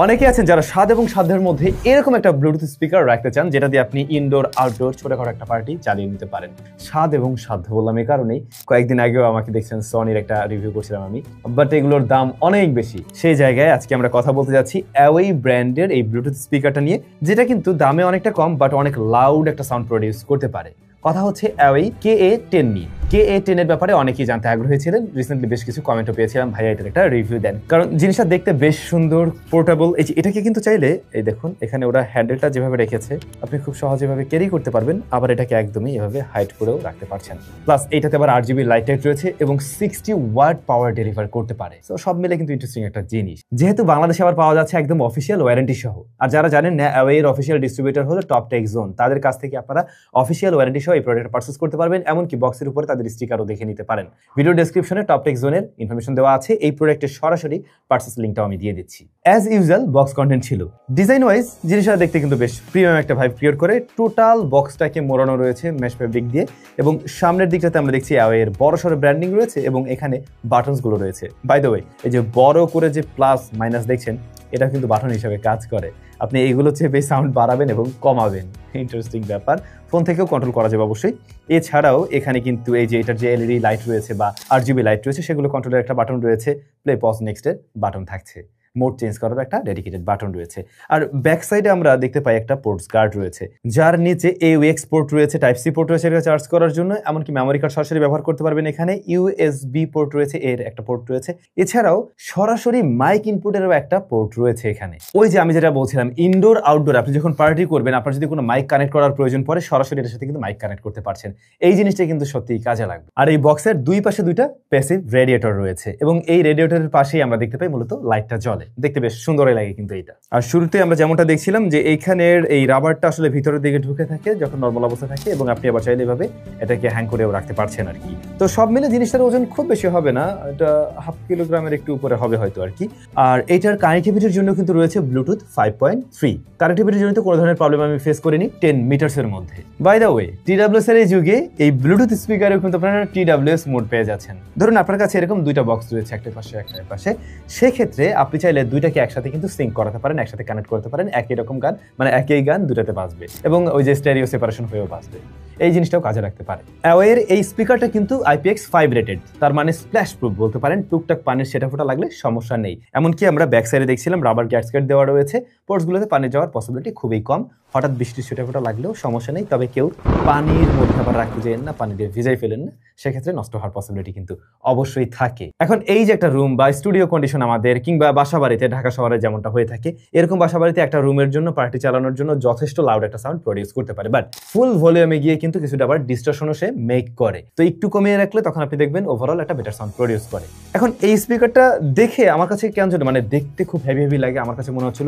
অনেকে আছেন যারা স্বাদ এবং সাধ্যের মধ্যে এরকম একটা ব্লুটুথ স্পিকার রাখতে চান যেটা দিয়ে আপনি ইনডোর আউটডোর ছোটখাটো একটা পার্টি চালিয়ে নিতে পারেন। স্বাদ এবং সাধ্য বললাম এই কারণেই, কয়েকদিন আগেও আমাকে দেখছেন সনির একটা রিভিউ করছিলাম আমি, বাট এগুলোর দাম অনেক বেশি। সেই জায়গায় আজকে আমরা কথা বলতে যাচ্ছি অ্যাওয়ে ব্র্যান্ডের এই ব্লুটুথ স্পিকারটা নিয়ে, যেটা কিন্তু দামে অনেকটা কম বাট অনেক লাউড একটা সাউন্ড প্রডিউস করতে পারে। কথা হচ্ছে অ্যাওয়ে KA10 নিয়ে। KA10 এর ব্যাপারে অনেকেই জানতে আগ্রহী ছিলেন, রিসেন্টলি বেশ কিছু কমেন্টও পেয়েছিলাম, ভাইয়া এটার একটা রিভিউ দেন, কারণ জিনিসটা দেখতে বেশ সুন্দর, পোর্টেবল। এই যে এটাকে কিন্তু চাইলে এই দেখুন এখানে ওরা হ্যান্ডেলটা যেভাবে রেখেছে আপনি খুব সহজেভাবে ক্যারি করতে পারবেন, আবার এটাকে একদমই এভাবে হাইট করেও রাখতে পারছেন। প্লাস এইটাতে আবার 8GB লাইট টাইট রয়েছে এবং 60 ওয়াট পাওয়ার ডেলিভার করতে পারে। তো সব মিলে কিন্তু ইন্টারেস্টিং একটা জিনিস, যেহেতু বাংলাদেশে আবার পাওয়া যাচ্ছে একদম অফিসিয়াল ওয়ারেন্টি সহ। আর যারা জানেন না অ্যাওয়ে এর অফিসিয়াল ডিস্ট্রিবিউটর হলো টপ টেক জোন, তাদের কাছ থেকে আপনারা অফিসিয়াল ওয়ারেন্টি সহ এই প্রোডাক্ট পারচেজ করতে পারবেন, এমনকি বক্সের উপরে তাদের স্টিকারও দেখে নিতে পারেন। ভিডিও ডেসক্রিপশনে টপ টেক জোনের ইনফরমেশন দেওয়া আছে, এই প্রোডাক্টের সরাসরি পারচেজ লিঙ্কটাও আমি দিয়ে দিচ্ছি। অ্যাজ ইউজুয়াল বক্স কন্টেন্ট ছিল, ডিজাইন ওয়াইজ জিনিসটা দেখতে কিন্তু বেশ প্রিমিয়াম একটা ভাইব ক্রিয়েট করে। টোটাল বক্সটাকে মোড়ানো রয়েছে মেশ ফেব্রিক দিয়ে এবং সামনের দিকটাতে আমরা দেখছি অ্যাওয়ে এর বড়সড় ব্র্যান্ডিং রয়েছে এবং এখানে বাটনসগুলো রয়েছে। বাই দ্য ওয়ে, এই যে বড় করে যে প্লাস মাইনাস দেখছেন, এটা কিন্তু বাটন হিসেবে কাজ করে। আপনি এইগুলো চেপে সাউন্ড বাড়াবেন এবং কমাবেন, ইন্টারেস্টিং ব্যাপার। ফোন থেকেও কন্ট্রোল করা যাবে অবশ্যই। এছাড়াও এখানে কিন্তু এই যে এটার যে LED লাইট রয়েছে বা RGB লাইট রয়েছে, সেগুলো কন্ট্রোলের একটা বাটন রয়েছে, প্লে পজ নেক্সটের বাটন থাকছে, মোড চেঞ্জ করার একটা ডেডিকেটেড বাটন রয়েছে। আর ব্যাক সাইডে আমরা দেখতে পাই একটা পোর্টস গার্ড রয়েছে, যার নিচে AUX পোর্ট রয়েছে, টাইপ-C পোর্ট রয়েছে এটা চার্জ করার জন্য, এমনকি মেমোরি কার্ড সরাসরি ব্যবহার করতে পারবেন। এখানে USB পোর্ট রয়েছে, এর একটা পোর্ট রয়েছে। এছাড়াও সরাসরি মাইক ইনপুটেরও একটা পোর্ট রয়েছে এখানে। ওই যে আমি যেটা বলছিলাম, ইনডোর আউটডোর আপনি যখন পার্টি করবেন, আপনার যদি কোনো মাইক কানেক্ট করার প্রয়োজন পড়ে, সরাসরি এটার সাথে কিন্তু মাইক কানেক্ট করতে পারছেন। এই জিনিসটা কিন্তু সত্যিই কাজে লাগবে। আর এই বক্সের দুই পাশে দুইটা প্যাসিভ রেডিয়েটর রয়েছে এবং এই রেডিয়েটরের পাশেই আমরা দেখতে পাই মূলত লাইটটা জ্বলে, দেখতে বেশ সুন্দর লাগে কিন্তু এটা। আর শুরুতে আমরা যেমনটা দেখছিলাম যে এইখানের এই রাবারটা আসলে ভিতরের দিকে ঢুকে থাকে যখন নর্মাল অবস্থা থাকে, এবং আপনি আবার চাইলে এভাবে এটাকে হ্যাং করেও রাখতে পারছেন আর কি। তো সব মিলে জিনিসটার ওজন খুব বেশি হবে না, এটা 1/2 কিলোগ্রামের একটু উপরে হবে হয়তো আর কি। আর এইটার কানেক্টিভিটির জন্য কিন্তু রয়েছে ব্লুটুথ 5.3। কানেক্টিভিটির জন্য কোনো ধরনের প্রবলেম আমি ফেস করিনি 10 মিটারসের মধ্যে। বাই দ্য ওয়ে, TWS এর এই যুগে এই ব্লুটুথ স্পিকারেও কিন্তু আপনারা TWS মোড পেয়ে যাচ্ছেন। ধরুন আপনার কাছে এরকম দুইটা বক্স রয়েছে, একটা পাশে একটা পাশে, সেক্ষেত্রে আপনি চাইলে দুইটাকে একসাথে কিন্তু সিঙ্ক করাতে পারেন, একসাথে কানেক্ট করতে পারেন, একই রকম গান মানে একই গান দুটাতে বাজবে এবং ওই যে স্টেরিও সেপারেশন হয়েও বাজবে। এই জিনিসটাও কাজে রাখতে পারে। অ্যাওয়ের এই স্পিকারটা কিন্তু IPX5 রেটেড, তার মানে স্প্ল্যাশ প্রুফ বলতে পারেন। টুকটাক পানির সেটা ফোটা লাগলে সমস্যা নেই। এমনকি আমরা ব্যাক সাইডে দেখছিলাম রাবার গ্যাসকেট দেওয়া রয়েছে, পোর্টসগুলোতে পানি যাওয়ার পসিবিলিটি খুবই কম। হঠাৎ বৃষ্টির সেটা ফোটা লাগলেও সমস্যা নেই, তবে কেউ পানির মধ্যে আবার রাখতে যাবেন না, পানি দিয়ে ভিজাই ফেলেন না, সেক্ষেত্রে নষ্ট হওয়ার পসিবিলিটি কিন্তু অবশ্যই থাকে। এখন এই যে একটা রুম বা স্টুডিও কন্ডিশন আমাদের, কিংবা বাসা বাড়িতে ঢাকা শহরে যেমনটা হয়ে থাকে, এরকম বাসা বাড়িতে একটা রুমের জন্য পার্টি চালানোর জন্য যথেষ্ট লাউড একটা সাউন্ড প্রডিউস করতে পারে, বাট ফুল ভলিউমে গিয়ে কিন্তু কিছুটা আবার ডিস্টরশনও সে মেক করে। তো একটু কমিয়ে রাখলে তখন আপনি দেখবেন ওভারঅল একটা বেটার সাউন্ড প্রডিউস করে। এখন এই স্পিকারটা দেখে আমার কাছে কেমন ছিল, মানে দেখতে খুব হেভি হেভি লাগে। আমার কাছে মনে হচ্ছিল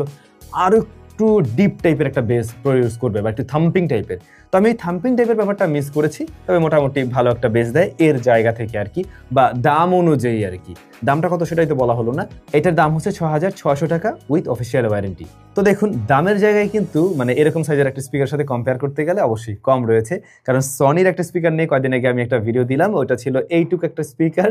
আরো একটু ডিপ টাইপের একটা বেস প্রডিউস করবে বা একটু থাম্পিং টাইপের। তো আমি এই থাম্পিং টাইপের ব্যাপারটা মিস করেছি, তবে মোটামুটি ভালো একটা বেস দেয় এর জায়গা থেকে আর কি, বা দাম অনুযায়ী আর কি। দামটা কত সেটাই তো বলা হলো না। এটার দাম হচ্ছে 6600 টাকা উইথ অফিসিয়াল ওয়ারেন্টি। তো দেখুন দামের জায়গায় কিন্তু মানে এরকম সাইজের একটা স্পিকার সাথে কম্পেয়ার করতে গেলে অবশ্যই কম রয়েছে, কারণ সনির একটা স্পিকার নিয়ে কয়েকদিন আগে আমি একটা ভিডিও দিলাম, ওটা ছিল এইটুক একটা স্পিকার,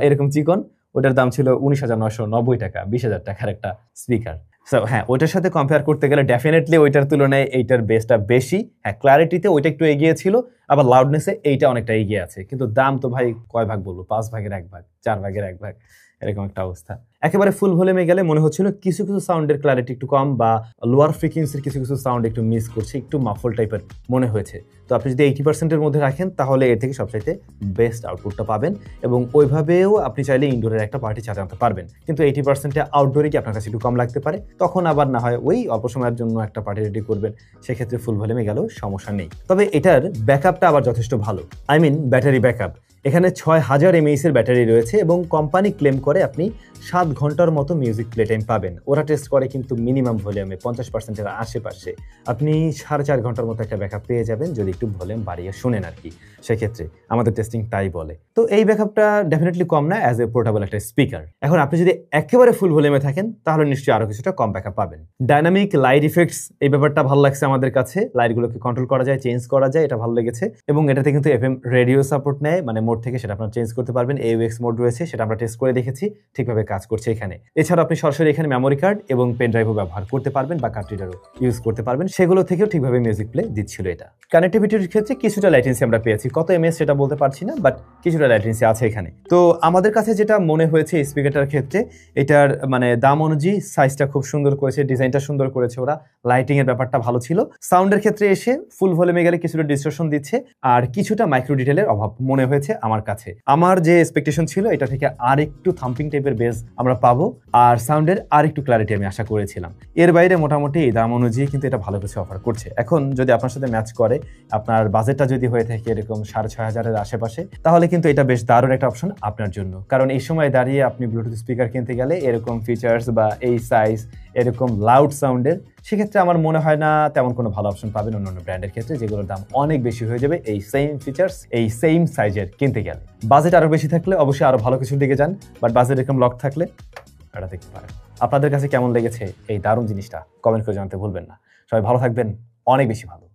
এরকম চিকন, ওটার দাম ছিল 19,990 টাকা, 20,000 টাকার একটা স্পিকার। সো হ্যাঁ, ওইটার সাথে কম্পেয়ার করতে গেলে ডেফিনেটলি ওইটার তুলনায় এইটার বেসটা বেশি। হ্যাঁ, ক্ল্যারিটিতে ওইটা একটু এগিয়ে ছিল, আবার লাউডনেসে এইটা অনেকটা এগিয়ে আছে, কিন্তু দাম তো ভাই কয় ভাগ বলবো, 5 ভাগের 1 ভাগ, 4 ভাগের 1 ভাগ, এরকম একটা অবস্থা। একেবারে ফুল ভলিউমে গেলে মনে হচ্ছিল কিছু কিছু সাউন্ডের ক্ল্যারিটি একটু কম, বা লোয়ার ফ্রিকোয়েন্সির কিছু কিছু সাউন্ড একটু মিস করছে, একটু মাফল টাইপের মনে হয়েছে। তো আপনি যদি 80%-এর মধ্যে রাখেন তাহলে এর থেকে সবচাইতে বেস্ট আউটপুটটা পাবেন, এবং ওইভাবেও আপনি চাইলে ইনডোরের একটা পার্টি চালাতে পারবেন। কিন্তু 80%-এ আউটডোরে কি আপনার কাছে একটু কম লাগতে পারে, তখন আবার না হয় ওই অল্প সময়ের জন্য একটা পার্টি রেডি করবেন, সেক্ষেত্রে ফুল ভলিউমে গেলেও সমস্যা নেই। তবে এটার ব্যাকআপটা আবার যথেষ্ট ভালো, আই মিন ব্যাটারি ব্যাকআপ। এখানে 6000 mAh এর ব্যাটারি রয়েছে এবং কোম্পানি ক্লেম করে আপনি 7 ঘন্টার মতো মিউজিক প্লে টাইম পাবেন। ওরা টেস্ট করে কিন্তু মিনিমাম ভলিউমে 50%-এর আশেপাশে আপনি 4.5 ঘন্টার মতো একটা ব্যাকআপ পেয়ে যাবেন, যদি একটু ভলিউম বাড়িয়ে শুনেন আর কি। সেক্ষেত্রে আমাদের টেস্টিং তাই বলে। তো এই ব্যাকআপটা ডেফিনেটলি কম না অ্যাজ এ পোর্টেবল একটা স্পিকার। এখন আপনি যদি একেবারে ফুল ভলিউমে থাকেন তাহলে নিশ্চয়ই আরো কিছুটা কম ব্যাকআপ পাবেন। ডাইনামিক লাইট ইফেক্টস, এই ব্যাপারটা ভালো লাগছে আমাদের কাছে। লাইটগুলোকে কন্ট্রোল করা যায়, চেঞ্জ করা যায়, এটা ভালো লেগেছে। এবং এটাতে কিন্তু FM রেডিও সাপোর্ট নেয়, মানে মোড মোড থেকে সেটা আপনারা চেঞ্জ করতে পারবেন। AUX মোড রয়েছে, সেটা আমরা টেস্ট করে দেখেছি, ঠিকভাবে কাজ করছে এখানে। এছাড়া আপনি সরাসরি এখানে মেমোরি কার্ড এবং পেন ড্রাইভও ব্যবহার করতে পারবেন বা কার্ড রিডারও ইউজ করতে পারবেন, সেগুলো থেকেও ঠিকভাবে মিউজিক প্লে দিচ্ছিল এটা। কানেক্টিভিটির ক্ষেত্রে কিছুটা ল্যাটেন্সি আমরা পেয়েছি, কত এমএস সেটা বলতে পারছি না, বাট কিছুটা ল্যাটেন্সি আছে এখানে। তো আমাদের কাছে যেটা মনে হয়েছে এই স্পিকারটার ক্ষেত্রে, এটার মানে দাম অনুযায়ী সাইজটা খুব সুন্দর করেছে, ডিজাইনটা সুন্দর করেছে ওরা, লাইটিং এর ব্যাপারটা ভালো ছিল। সাউন্ডের ক্ষেত্রে এসে ফুল ভলিউমে গেলে কিছুটা ডিস্টরশন দিচ্ছে আর কিছুটা মাইক্রো ডিটেলের অভাব মনে হয়েছে আমার কাছে। আমার যে এক্সপেকটেশন ছিল এটা থেকে আর একটু থাম্পিং টাইপের বেস আমরা পাবো আর সাউন্ডের আর একটু ক্ল্যারিটি আমি আশা করেছিলাম। এর বাইরে মোটামুটি দাম অনুযায়ী কিন্তু এটা ভালো কিছু অফার করছে। এখন যদি আপনার সাথে ম্যাচ করে, আপনার বাজেটটা যদি হয়ে থাকে এরকম 6,500-এর আশেপাশে, তাহলে কিন্তু এটা বেশ দারুণ একটা অপশন আপনার জন্য। কারণ এই সময় দাঁড়িয়ে আপনি ব্লুটুথ স্পিকার কিনতে গেলে এরকম ফিচার্স বা এই সাইজ, এরকম লাউড সাউন্ডের, সেক্ষেত্রে আমার মনে হয় না তেমন কোনো ভালো অপশন পাবেন অন্যান্য ব্র্যান্ডের ক্ষেত্রে, যেগুলোর দাম অনেক বেশি হয়ে যাবে এই সেম ফিচার্স, এই সেম সাইজের কিনতে গেলে। বাজেট আরো বেশি থাকলে অবশ্যই আরো ভালো কিছুর দিকে যান, বাট বাজেট এরকম লক থাকলে এটা দেখতে পারেন। আপনাদের কাছে কেমন লেগেছে এই দারুণ জিনিসটা কমেন্ট করে জানাতে ভুলবেন না। সবাই ভালো থাকবেন, অনেক বেশি ভালো।